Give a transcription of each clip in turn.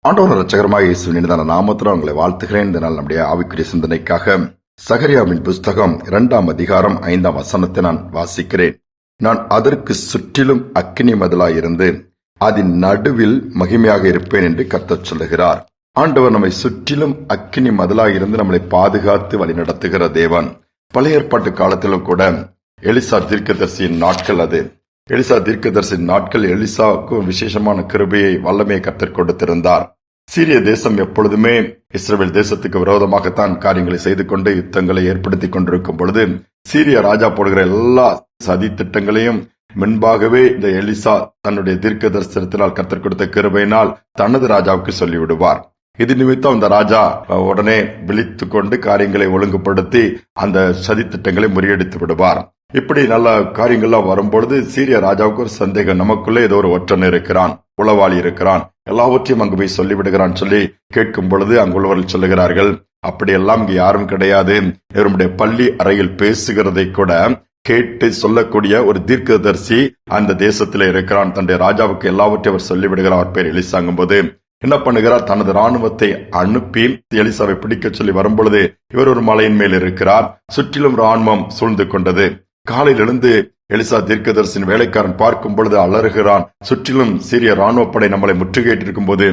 ஆண்டவர் இரட்சகருமாகிய இயேசுவின் இனிதான நாமத்தில் உங்களை வாழ்த்துகிறேன். இந்த நாள் நம்முடைய ஆவிக்குரிய சிந்தனைக்காக சகரியாவின் புஸ்தகம் 2ஆம் அதிகாரம் 5ஆம் வசனத்தை நான் வாசிக்கிறேன். நான் அதற்கு சுற்றிலும் அக்கினி மதிலாயிருந்து அதன் நடுவில் மகிமையாக இருப்பேன் என்று கர்த்தர் சொல்லுகிறார். ஆண்டவர் நம்மை சுற்றிலும் அக்கினி மதிலாயிருந்து நம்மளை பாதுகாத்து வழிநடத்துகிற தேவன். பழைய ஏற்பாட்டு காலத்திலும் கூட எலிசா தீர்க்கதரிசியின் நாட்கள் அது. எலிசா தீர்க்கதரிசியின் நாட்கள் எலிசாவுக்கும் விசேஷமான கிருபையை வல்லமையை கர்த்தர் கொடுத்திருந்தார். சீரிய தேசம் எப்பொழுதுமே இஸ்ரவேல் தேசத்துக்கு விரோதமாகத்தான் காரியங்களை செய்து கொண்டு யுத்தங்களை ஏற்படுத்திக் கொண்டிருக்கும் பொழுது சீரிய ராஜா போடுகிற எல்லா சதி திட்டங்களையும் முன்பாகவே இந்த எலிசா தன்னுடைய தீர்க்க தரிசனத்தினால் கர்த்தர் கொடுத்த கிருபையினால் தனது ராஜாவுக்கு சொல்லிவிடுவார். இது நிமித்தம் அந்த ராஜா உடனே விழித்து கொண்டு காரியங்களை ஒழுங்குபடுத்தி அந்த சதி திட்டங்களை முறியடித்து விடுவார். இப்படி நல்ல காரியங்கள்லாம் வரும்பொழுது சீரிய ராஜாவுக்கு ஒரு சந்தேகம், நமக்குள்ளே ஏதோ ஒரு ஒற்றன் இருக்கிறான், உளவாளி இருக்கிறான், எல்லாவற்றையும் அங்கு போய் சொல்லிவிடுகிறான் சொல்லி கேட்கும் பொழுது அங்குள்ளவர்கள் சொல்லுகிறார்கள், அப்படியெல்லாம் இங்கு யாரும் கிடையாது. இவருடைய பள்ளி அறையில் பேசுகிறதை கூட கேட்டு சொல்லக்கூடிய ஒரு தீர்க்கதரிசி அந்த தேசத்திலே இருக்கிறான். தன்னுடைய ராஜாவுக்கு எல்லாவற்றையும் அவர் சொல்லிவிடுகிறார். அவர் பேர் எலிசாங்கும் போது என்ன பண்ணுகிறார், தனது ராணுவத்தை அனுப்பி எலிசாவை பிடிக்க சொல்லி வரும்பொழுது இவர் ஒரு மலையின் மேல் இருக்கிறார். சுற்றிலும் ராணுவம் சூழ்ந்து கொண்டது. காலையில் எழுந்து எலிசா தீர்க்கதரிசியின் வேலைக்காரன் பார்க்கும் பொழுது அலறுகிறான். சுற்றிலும் சீரிய ராணுவப்படை நம்மளை முற்றுகையிட்டிருக்கும் போது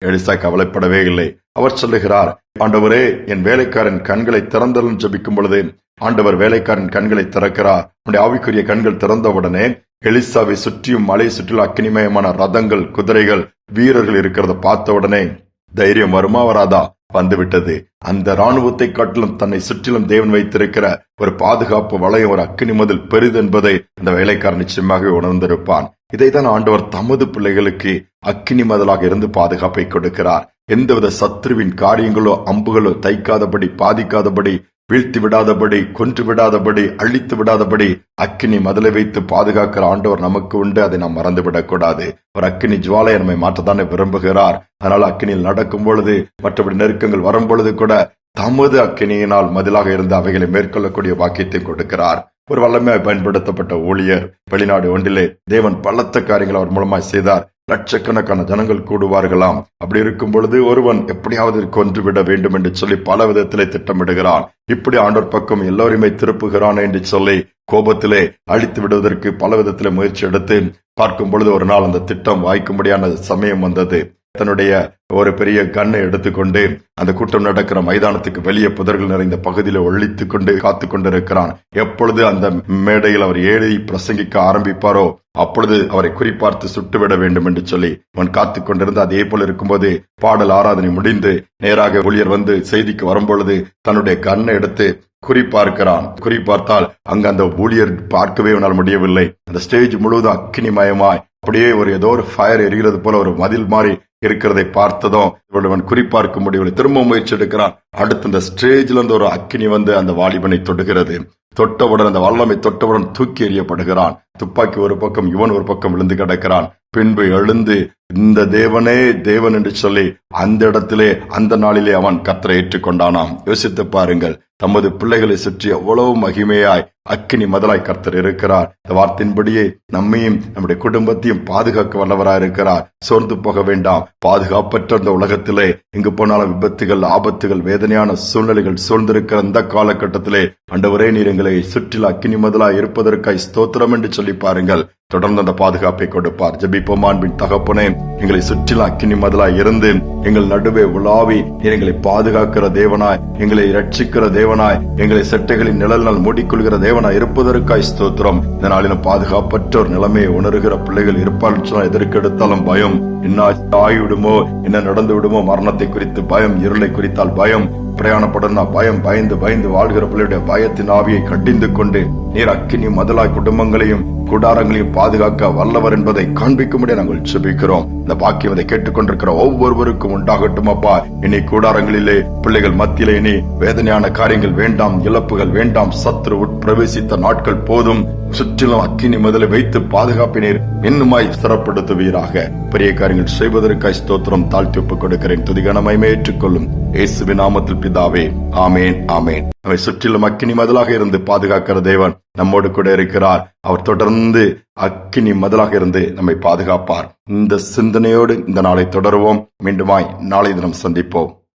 எலிசா கவலைப்படவே இல்லை. அவர் சொல்லுகிறார், ஆண்டவரே, என் வேலைக்காரன் கண்களை திறந்தலும் ஜெபிக்கும் பொழுது ஆண்டவர் வேலைக்காரன் கண்களை திறக்கிறார். அவனுடைய ஆவிக்குரிய கண்கள் திறந்தவுடனே எலிசாவை சுற்றியும் மலை சுற்றிலும் அக்கினிமயமான ரதங்கள், குதிரைகள், வீரர்கள் இருக்கிறத பார்த்த உடனே தைரியம் வருமா வராதா? வந்துவிட்டது. அந்த ராணுவத்தை காட்டிலும் தன்னை சுற்றிலும் தேவன் வைத்திருக்கிற ஒரு பாதுகாப்பு வளையம், ஒரு அக்கினி மதில் பெரிது என்பதை அந்த வேலைக்காரன் நிச்சயமாக உணர்ந்திருப்பான். இதைத்தான் ஆண்டவர் தமது பிள்ளைகளுக்கு அக்கினி மதிலாக இருந்து பாதுகாப்பை கொடுக்கிறார். எந்தவித சத்ருவின் காரியங்களோ அம்புகளோ தைக்காதபடி, பாதிக்காதபடி, வீழ்த்தி விடாதபடி, கொன்று விடாதபடி, அழித்து விடாதபடி அக்கினி மதிலை வைத்து பாதுகாக்கிற ஆண்டவர் நமக்கு உண்டு. அதை நாம் மறந்துவிடக் கூடாது. ஒரு அக்கினி ஜுவாலையை நம்மை மாற்றத்தானே விரும்புகிறார். அதனால் அக்கினியில் நடக்கும் பொழுது, மற்றபடி நெருக்கங்கள் வரும் பொழுது கூட தமது அக்கினியினால் மதிலாக இருந்து அவைகளை மேற்கொள்ளக்கூடிய வாக்கியத்தை கொடுக்கிறார். ஒரு வல்லமையாய் பயன்படுத்தப்பட்ட ஊழியர் வெளிநாடு ஒன்றிலே தேவன் பலத்த காரியங்கள் அவர் மூலமாய் செய்தார். லட்சக்கணக்கான ஜனங்கள் கூடுவார்களாம். அப்படி இருக்கும் பொழுது ஒருவன் எப்படியாவது கொன்றுவிட வேண்டும் என்று சொல்லி பல விதத்திலே திட்டமிடுகிறான். இப்படி ஆண்டவர் பக்கம் எல்லோருமே திருப்புகிறான் என்று சொல்லி கோபத்திலே அழித்து விடுவதற்கு பல விதத்திலே முயற்சி எடுத்து பார்க்கும் பொழுது ஒரு நாள் அந்த திட்டம் வாய்க்கும்படியான சமயம் வந்தது. தன்னுடைய ஒரு பெரிய கண்ணை எடுத்துக்கொண்டு அந்த கூட்டம் நடக்கிற மைதானத்துக்கு வெளியே புதர்கள் நிறைந்த பகுதியில ஒழித்துக் கொண்டு காத்து கொண்டிருக்கிறான். எப்பொழுது அந்த மேடையில் அவர் ஏழை பிரசங்கிக்க ஆரம்பிப்பாரோ அப்பொழுது அவரை குறிப்பார்த்து சுட்டுவிட வேண்டும் என்று சொல்லி அவன் காத்து கொண்டிருந்து, அதே போல இருக்கும்போது பாடல் ஆராதனை முடிந்து நேராக ஊழியர் வந்து செய்திக்கு வரும்பொழுது தன்னுடைய கண்ணை எடுத்து குறிப்பார்க்கிறான். குறிப்பார்த்தால் அங்க அந்த ஊழியர் பார்க்கவே அவனால் முடியவில்லை. அந்த ஸ்டேஜ் முழுவதும் அக்கினிமயமாய் அப்படியே ஒரு ஏதோ ஒரு ஃபயர் எரிகிறது போல ஒரு மதில் மாறி இருக்கிறதை பார்த்ததும் இவன் குறிப்பார்க்க முடியவில்லை. திரும்ப முயற்சி எடுக்கிறான். அடுத்து அந்த ஸ்டேஜ்ல இருந்து ஒரு அக்கினி வந்து அந்த வாலிபனை தொடுகிறது. தொட்டவுடன் அந்த வல்லமை தொட்டவுடன் தூக்கி எறியப்படுகிறான். துப்பாக்கி ஒரு பக்கம், இவன் ஒரு பக்கம் விழுந்து கிடக்கிறான். பின்பு எழுந்து இந்த தேவனே தேவன் என்று சொல்லி அந்த இடத்திலே அந்த நாளிலே அவன் கர்த்தரை ஏற்றுக்கொண்டானாம். யோசித்து பாருங்கள், தமது பிள்ளைகளை சுற்றி எவ்வளவு மகிமையாய் அக்கினி மதிலாய் கர்த்தர் இருக்கிறார். இந்த வார்த்தையின்படியே நம்மையும் நம்முடைய குடும்பத்தையும் பாதுகாக்க வல்லவராய் இருக்கிறார். சோர்ந்து போக வேண்டாம். பாதுகாப்பற்ற இந்த உலகத்திலே எங்கு போனாலும் விபத்துகள், ஆபத்துகள், வேதனையான சூழ்நிலைகள் சூழ்ந்திருக்கிற இந்த காலகட்டத்திலே ஆண்டவரே, நீர் எங்களை சுற்றில அக்கினி மதிலாய் இருப்பதற்காய் ஸ்தோத்திரம் என்று சொல்லி பாருங்கள். தொடர்ந்து அந்த பாதுகாப்பை கொடுப்பார். ஜெபிப்போம். அன்பின் தகப்பனே, எங்களை சுற்றிலும் அக்கினி மதிலாய் இருந்து எங்கள் நடுவே உலாவி நீர் எங்களை பாதுகாக்கிற தேவனாய், எங்களை ரட்சிக்கிற தேவனாய், எங்களை செட்டைகளின் நிழலினால் மூடிக்கொள்கிற தேவனாய் இருப்பதற்காய் ஸ்தோத்திரம். இந்த நாளிலும் பாதுகாப்பற்ற ஒரு நிலைமையை உணர்கிற பிள்ளைகள் இருப்பார்கள். எதற்கெடுத்தாலும் பயம், என்ன ஆகிவிடுமோ, என்ன நடந்து விடுமோ, மரணத்தை குறித்து பயம், இருளை குறித்தால் பயம், பிரயாணப்படனா பயம், பயந்து பயந்து வாழ்கிற பிள்ளையுடைய பயத்தின் ஆவியை கடிந்து கொண்டு நீர் அக்கினி மதிலாய் குடும்பங்களையும் கூடாரங்களையும் பாதுகாக்க வல்லவர் என்பதை காண்பிக்கும்படி நாங்கள் ஜெபிக்கிறோம். இந்த பாக்கியம் அதை கேட்டுக்கொண்டிருக்கிற ஒவ்வொருவருக்கும் உண்டாகட்டும் அப்பா. இனி கூடாரங்களிலே பிள்ளைகள் மத்தியிலே இனி வேதனையான காரியங்கள் வேண்டாம், இழப்புகள் வேண்டாம். சத்ரு உட்பிரவேசித்த நாட்கள் போதும். சுற்றிலும் அக்கினி மதிலை வைத்து பாதுகாப்பினீர் இன்னுமாய் சிறப்படுத்துவீராக. பெரிய காரியங்கள் செய்வதற்காய் ஸ்தோத்திரம். தாழ்த்தி ஒப்புக் கொடுக்கிறேன். துதிகனமாய் ஏற்றுக்கொள்ளும் இயேசுவின் நாமத்தில் பிதாவே, ஆமேன் ஆமேன். நம்மை சுற்றிலும் அக்கினி மதிலாக இருந்து பாதுகாக்கிற தேவன் நம்மோடு கூட இருக்கிறார். அவர் தொடர்ந்து அக்கினி மதிலாக இருந்து நம்மை பாதுகாப்பார். இந்த சிந்தனையோடு இந்த நாளை தொடருவோம். மீண்டுமாய் நாளை தினம் சந்திப்போம்.